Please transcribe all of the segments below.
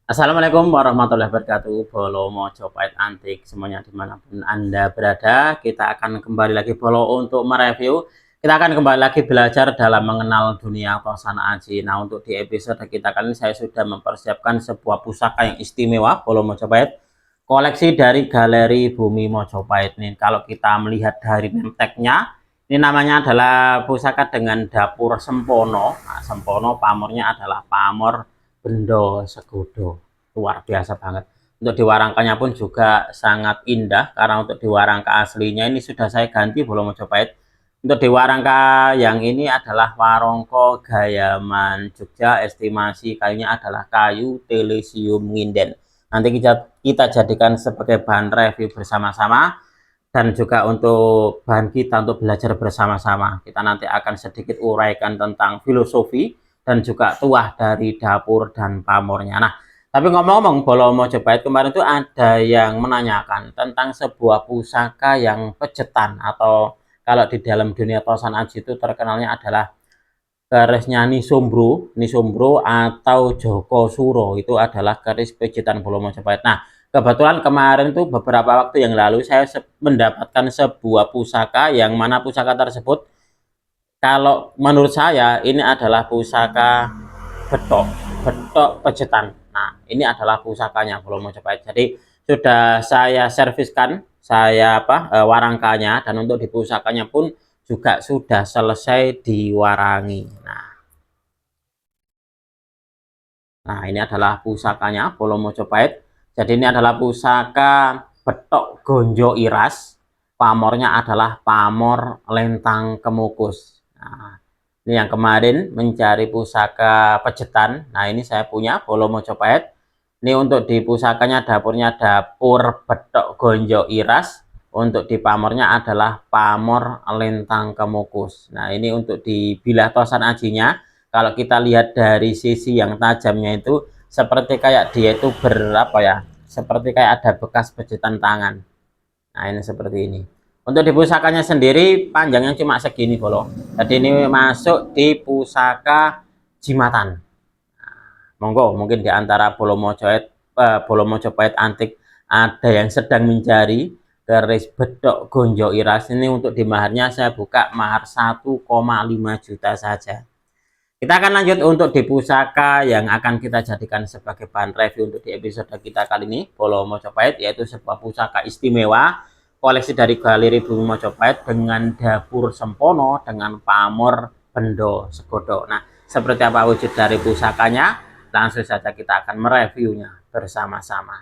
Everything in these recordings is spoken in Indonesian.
Assalamualaikum warahmatullahi wabarakatuh. Bolo Mojopahit Antik semuanya dimanapun Anda berada, kita akan kembali lagi Bolo untuk mereview. Kita akan kembali lagi belajar dalam mengenal dunia Tosan Aji. Nah, untuk di episode kita kali ini saya sudah mempersiapkan sebuah pusaka yang istimewa Bolo Mojopahit, koleksi dari Galeri Bumi Mojopahit. Nih, kalau kita melihat dari name tag-nya, ini namanya adalah pusaka dengan dapur Sempono. Nah, Sempono pamornya adalah pamor Bendo Segudo, luar biasa banget. Untuk di warangkanya pun juga sangat indah, karena untuk di warangka aslinya ini sudah saya ganti belum Mojopahit. Untuk di warangka yang ini adalah warongko Gayaman Jogja, estimasi kayunya adalah kayu telesium nginden. Nanti kita jadikan sebagai bahan review bersama-sama, dan juga untuk bahan kita untuk belajar bersama-sama. Kita nanti akan sedikit uraikan tentang filosofi dan juga tuah dari dapur dan pamornya. Nah, tapi ngomong-ngomong, Bolo Mojopahit kemarin itu ada yang menanyakan tentang sebuah pusaka yang pejetan, atau kalau di dalam dunia Tosan Aji itu terkenalnya adalah kerisnya Nisombro atau Joko Suro. Itu adalah keris pejetan Bolo Mojopahit. Nah, kebetulan kemarin itu beberapa waktu yang lalu saya mendapatkan sebuah pusaka, yang mana pusaka tersebut kalau menurut saya ini adalah pusaka betok betok pejetan. Nah, ini adalah pusakanya belum Mojopahit. Jadi sudah saya serviskan, saya warangkanya, dan untuk di pusakanya pun juga sudah selesai diwarangi. Nah, ini adalah pusakanya Bolo Mojopahit. Jadi ini adalah pusaka betok gonjo iras, pamornya adalah pamor lentang kemukus. Nah, ini yang kemarin mencari pusaka pejetan. Nah, ini saya punya Bolo Mojopahit. Ini untuk di pusakanya dapurnya dapur betok gonjo iras. Untuk di pamornya adalah pamor lentang kemukus. Nah, ini untuk di bilah tosan ajinya. Kalau kita lihat dari sisi yang tajamnya itu seperti kayak dia itu berapa ya? Seperti kayak ada bekas pejetan tangan. Nah, ini seperti ini. Untuk di pusakanya sendiri panjangnya cuma segini Bolo. Jadi ini masuk di pusaka jimatan. Monggo mungkin di antara Bolo Mojopahit antik ada yang sedang mencari keris bedok gonjo iras, ini untuk di maharnya saya buka mahar 1,5 juta saja. Kita akan lanjut untuk di pusaka yang akan kita jadikan sebagai bahan review untuk di episode kita kali ini Bolo Mojopahit, yaitu sebuah pusaka istimewa koleksi dari Galeri Bumi Mojopahit dengan dapur Sempono dengan pamor Bendo Segudo. Nah, seperti apa wujud dari pusakanya? Langsung saja kita akan mereviewnya bersama-sama.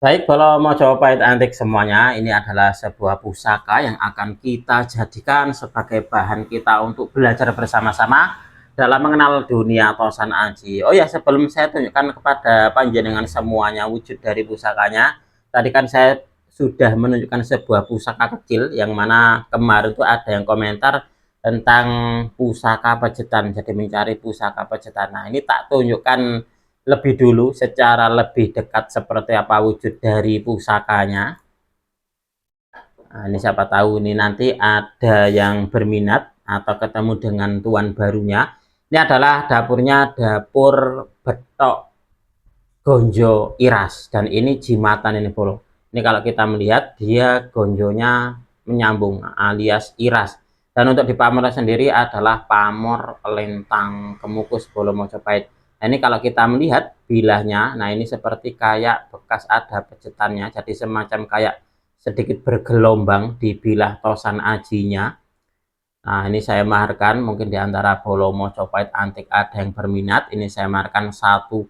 Baik, kalau mau Mojopahit antik semuanya, ini adalah sebuah pusaka yang akan kita jadikan sebagai bahan kita untuk belajar bersama-sama dalam mengenal dunia Tosan Aji. Oh ya, sebelum saya tunjukkan kepada panjenengan semuanya wujud dari pusakanya, tadi kan saya sudah menunjukkan sebuah pusaka kecil, yang mana kemarin itu ada yang komentar tentang pusaka pejetan, jadi mencari pusaka pejetan. Nah, ini tak tunjukkan lebih dulu secara lebih dekat seperti apa wujud dari pusakanya. Nah, ini siapa tahu ini nanti ada yang berminat atau ketemu dengan tuan barunya. Ini adalah dapurnya dapur betok gonjo iras, dan ini jimatan ini Bolo. Ini kalau kita melihat dia gonjonya menyambung alias iras. Dan untuk di pamor sendiri adalah pamor lentang kemukus Bolo Mojopahit. Nah, ini kalau kita melihat bilahnya, nah ini seperti kayak bekas ada pejetannya, jadi semacam kayak sedikit bergelombang di bilah tosan ajinya. Nah, ini saya maharkan, mungkin di antara Bolo Mojopahit antik ada yang berminat, ini saya maharkan 1,5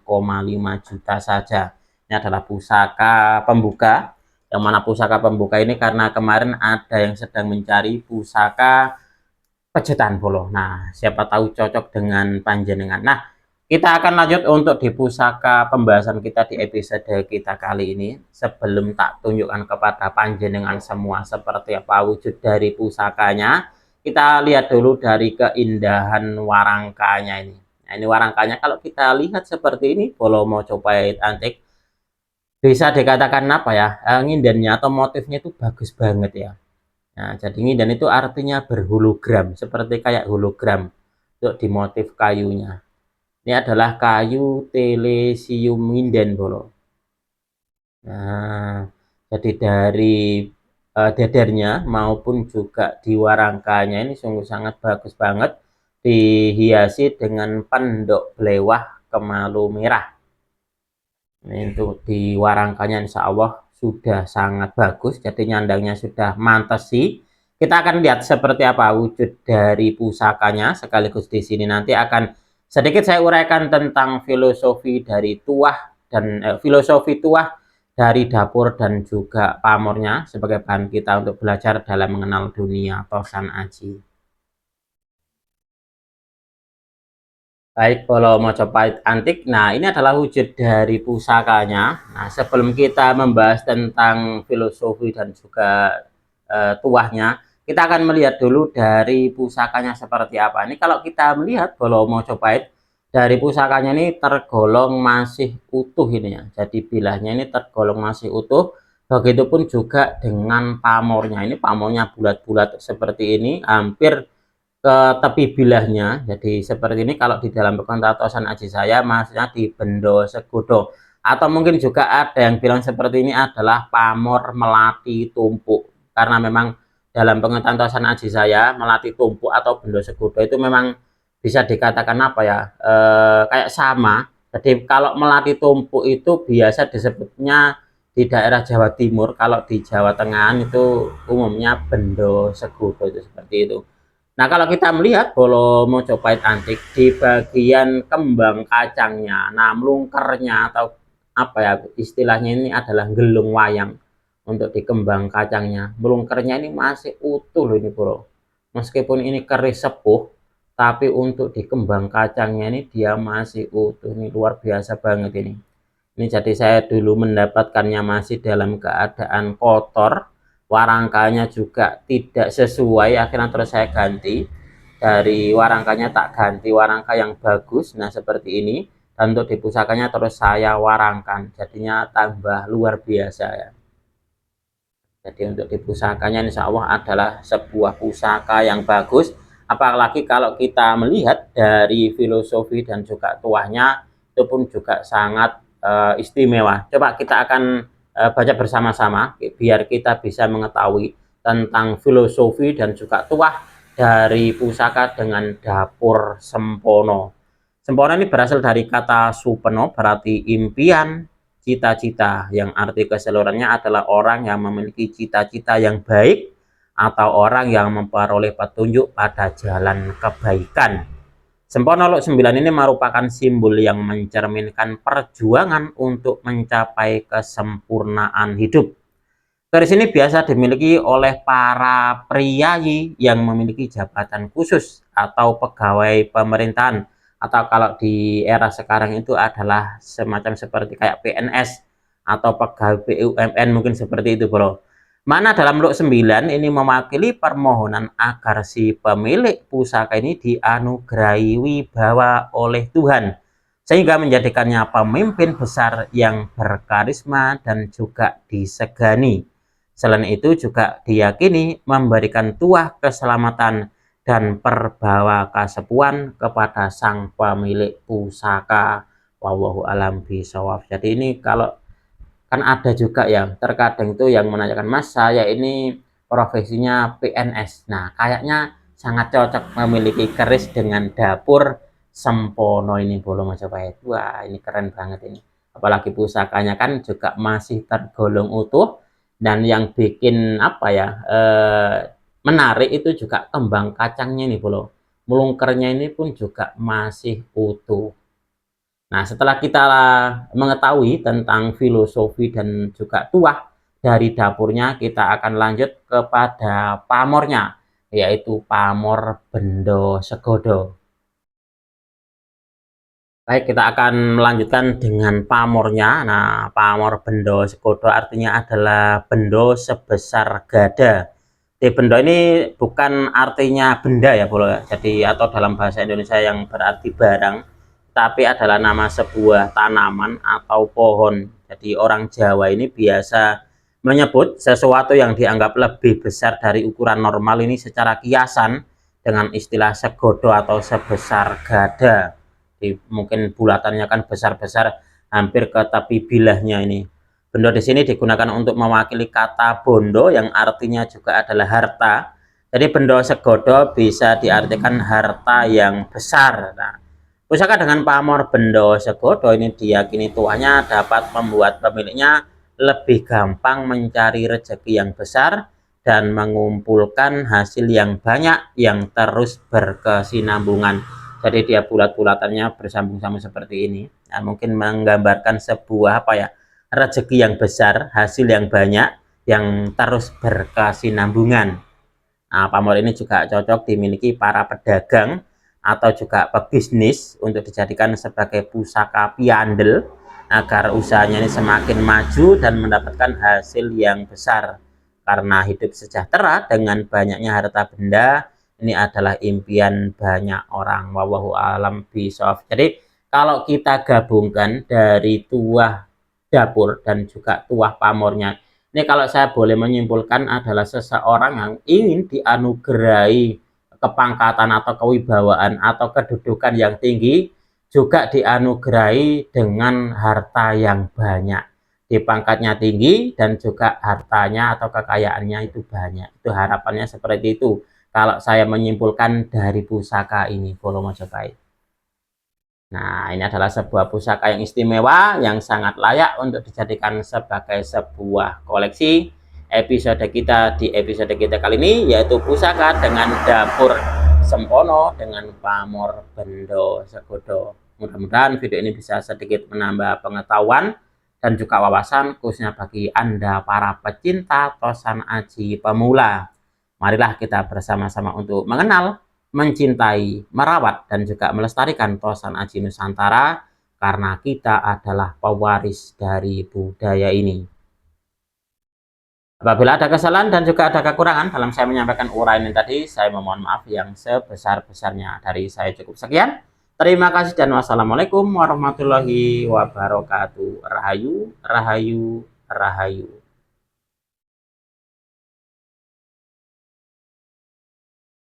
juta saja. Ini adalah pusaka pembuka, yang mana pusaka pembuka ini karena kemarin ada yang sedang mencari pusaka pejetan Bolo. Nah, siapa tahu cocok dengan panjenengan. Nah, kita akan lanjut untuk di pusaka pembahasan kita di episode kita kali ini. Sebelum tak tunjukkan kepada panjenengan semua seperti apa wujud dari pusakanya, kita lihat dulu dari keindahan warangkanya ini. Nah, ini warangkanya kalau kita lihat seperti ini, Bolo Mojopahit antik, bisa dikatakan apa ya, ngindennya atau motifnya itu bagus banget ya. Nah, jadi nginden itu artinya berhologram, seperti kayak hologram untuk di motif kayunya. Ini adalah kayu Telesium Minden bolo. Nah, jadi dari dadarnya maupun juga di warangkanya ini sungguh sangat bagus banget, dihiasi dengan pendok belewah kemalu merah. Ini untuk di warangkanya insya Allah sudah sangat bagus, jadi nyandangnya sudah mantesi. Kita akan lihat seperti apa wujud dari pusakanya, sekaligus di sini nanti akan sedikit saya uraikan tentang filosofi dari tuah dan filosofi tuah dari dapur dan juga pamornya sebagai bahan kita untuk belajar dalam mengenal dunia Tosan Aji. Baik, kalau Mojopahit antik, nah ini adalah wujud dari pusakanya. Nah, sebelum kita membahas tentang filosofi dan juga tuahnya, kita akan melihat dulu dari pusakanya seperti apa. Ini kalau kita melihat kalau Mojopahit dari pusakanya ini tergolong masih utuh ini ya. Jadi bilahnya ini tergolong masih utuh. Begitupun juga dengan pamornya. Ini pamornya bulat-bulat seperti ini, hampir ke tepi bilahnya. Jadi seperti ini kalau di dalam Tosan Aji saya maksudnya di Bendo Segudo, atau mungkin juga ada yang bilang seperti ini adalah pamor melati tumpuk, karena memang dalam pengertian Tosan Aji saya melati tumpuk atau Bendo Segudo itu memang bisa dikatakan apa ya, kayak sama. Jadi kalau melati tumpuk itu biasa disebutnya di daerah Jawa Timur, kalau di Jawa Tengah itu umumnya Bendo Segudo, itu seperti itu. Nah, kalau kita melihat bolo Mojopahit antik di bagian kembang kacangnya, nah melungkernya atau apa ya istilahnya ini adalah gelung wayang untuk di kembang kacangnya. Melungkernya ini masih utuh loh ini bro. Meskipun ini keris sepuh, tapi untuk di kembang kacangnya ini dia masih utuh. Ini luar biasa banget ini. Ini jadi saya dulu mendapatkannya masih dalam keadaan kotor, warangkanya juga tidak sesuai, akhirnya terus saya ganti, dari warangkanya tak ganti warangka yang bagus, nah seperti ini, dan untuk di pusakanya terus saya warangkan, jadinya tambah luar biasa ya. Jadi untuk di pusakanya insya Allah adalah sebuah pusaka yang bagus, apalagi kalau kita melihat dari filosofi dan juga tuahnya, itu pun juga sangat istimewa. Coba kita akan baca bersama-sama biar kita bisa mengetahui tentang filosofi dan juga tuah dari pusaka dengan dapur Sempono. Sempono ini berasal dari kata supeno, berarti impian, cita-cita, yang arti keseluruhannya adalah orang yang memiliki cita-cita yang baik atau orang yang memperoleh petunjuk pada jalan kebaikan. Sempono Lok 9 ini merupakan simbol yang mencerminkan perjuangan untuk mencapai kesempurnaan hidup. Keris ini biasa dimiliki oleh para priayi yang memiliki jabatan khusus atau pegawai pemerintahan, atau kalau di era sekarang itu adalah semacam seperti kayak PNS atau pegawai BUMN mungkin seperti itu bro. Mana dalam Luk 9 ini mewakili permohonan agar si pemilik pusaka ini dianugerahi wibawa oleh Tuhan, sehingga menjadikannya pemimpin besar yang berkarisma dan juga disegani. Selain itu juga diyakini memberikan tuah keselamatan dan perbawa kasepuan kepada sang pemilik pusaka. Wallahu alam bishawab. Jadi ini kalau kan ada juga yang terkadang itu yang menanyakan, Mas saya ini profesinya PNS, nah kayaknya sangat cocok memiliki keris dengan dapur Sempono ini bolo Majapahit. Wah ini keren banget ini, apalagi pusakanya kan juga masih tergolong utuh, dan yang bikin apa ya menarik itu juga kembang kacangnya ini bolo, melungkernya ini pun juga masih utuh. Nah, setelah kita mengetahui tentang filosofi dan juga tuah dari dapurnya, kita akan lanjut kepada pamornya, yaitu pamor Bendo Segudo. Baik, kita akan melanjutkan dengan pamornya. Nah, pamor Bendo Segudo artinya adalah bendo sebesar gada. Di bendo ini bukan artinya benda ya, bro. Jadi atau dalam bahasa Indonesia yang berarti barang, tapi adalah nama sebuah tanaman atau pohon. Jadi orang Jawa ini biasa menyebut sesuatu yang dianggap lebih besar dari ukuran normal ini secara kiasan dengan istilah segudo atau sebesar gada. seperti mungkin bulatannya kan besar-besar hampir ke tepi bilahnya ini. Bendo di sini digunakan untuk mewakili kata bondo yang artinya juga adalah harta. Jadi bendo segodo bisa diartikan harta yang besar. Nah, pusaka dengan pamor bendo segodo ini diyakini tuannya dapat membuat pemiliknya lebih gampang mencari rezeki yang besar dan mengumpulkan hasil yang banyak yang terus berkesinambungan. Jadi dia bulat-bulatannya bersambung-sambung seperti ini. Nah, mungkin menggambarkan sebuah apa ya, rezeki yang besar, hasil yang banyak yang terus berkesinambungan. Nah, pamor ini juga cocok dimiliki para pedagang atau juga pebisnis untuk dijadikan sebagai pusaka piandel agar usahanya ini semakin maju dan mendapatkan hasil yang besar. Karena hidup sejahtera dengan banyaknya harta benda, ini adalah impian banyak orang. Wallahu alam bishawab. Jadi kalau kita gabungkan dari tuah dapur dan juga tuah pamornya, ini kalau saya boleh menyimpulkan adalah seseorang yang ingin dianugerahi kepangkatan atau kewibawaan atau kedudukan yang tinggi, juga dianugerahi dengan harta yang banyak. Di pangkatnya tinggi dan juga hartanya atau kekayaannya itu banyak. Itu harapannya seperti itu. Kalau saya menyimpulkan dari pusaka ini, Bolo Mojopahit. Nah, ini adalah sebuah pusaka yang istimewa, yang sangat layak untuk dijadikan sebagai sebuah koleksi. Episode kita di episode kita kali ini yaitu pusaka dengan dapur sempono dengan pamor bendo segodo. Mudah-mudahan video ini bisa sedikit menambah pengetahuan dan juga wawasan khususnya bagi Anda para pecinta tosan aji pemula. Marilah kita bersama-sama untuk mengenal, mencintai, merawat, dan juga melestarikan tosan aji Nusantara karena kita adalah pewaris dari budaya ini. Apabila ada kesalahan dan juga ada kekurangan dalam saya menyampaikan uraian ini tadi, saya memohon maaf yang sebesar-besarnya. Dari saya cukup sekian. Terima kasih dan wassalamualaikum warahmatullahi wabarakatuh. Rahayu, rahayu, rahayu.